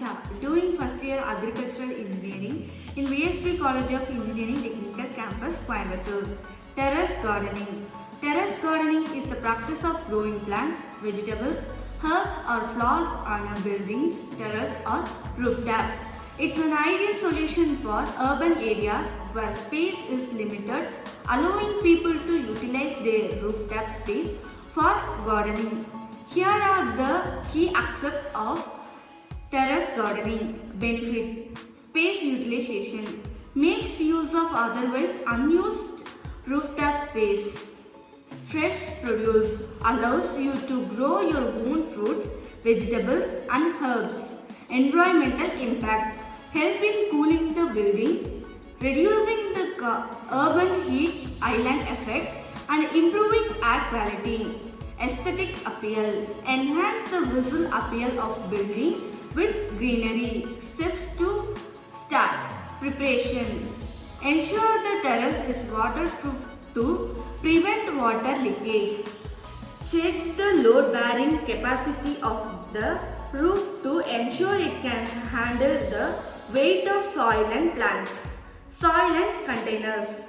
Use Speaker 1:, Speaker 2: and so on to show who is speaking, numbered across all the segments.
Speaker 1: Nisha, doing first year agricultural engineering in VSB College of Engineering Technical Campus, Coimbatore. Terrace gardening. Terrace gardening is the practice of growing plants, vegetables, herbs or flowers on a building's terrace or rooftop. It's an ideal solution for urban areas where space is limited, allowing people to utilize their rooftop space for gardening. Here are the key aspects of terrace gardening. Benefits: space utilization, makes use of otherwise unused rooftop space. Fresh produce, allows you to grow your own fruits, vegetables and herbs. Environmental impact, help in cooling the building, reducing the urban heat island effect and improving air quality. Aesthetic appeal, enhance the visual appeal of building with greenery. Steps to start. Preparation, ensure the terrace is waterproof to prevent water leakage. Check the load bearing capacity of the roof to ensure it can handle the weight of soil and plants. Soil and containers,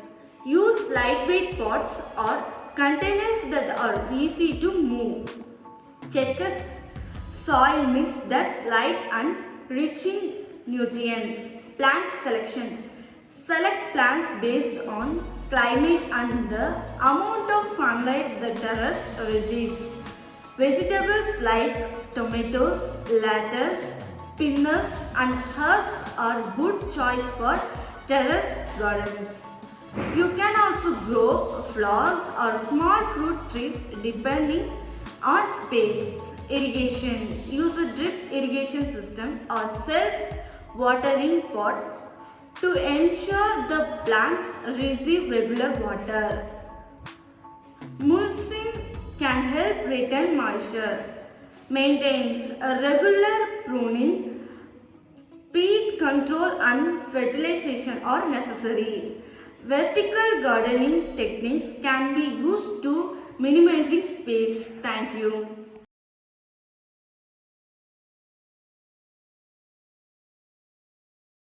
Speaker 1: use lightweight pots or containers that are easy to move. Check a soil mix that's light and rich in nutrients. Plant selection, select plants based on climate and the amount of sunlight the terrace receives. Vegetables like tomatoes, lettuce, spinach and herbs are good choice for terrace gardens. You can also grow flowers or small fruit trees depending on space. Irrigation, use a drip irrigation system or self-watering pots to ensure the plants receive regular water. Mulching can help retain moisture. Maintains a regular pruning, peat control and fertilization are necessary. Vertical gardening techniques can be used to minimizing space. Thank you.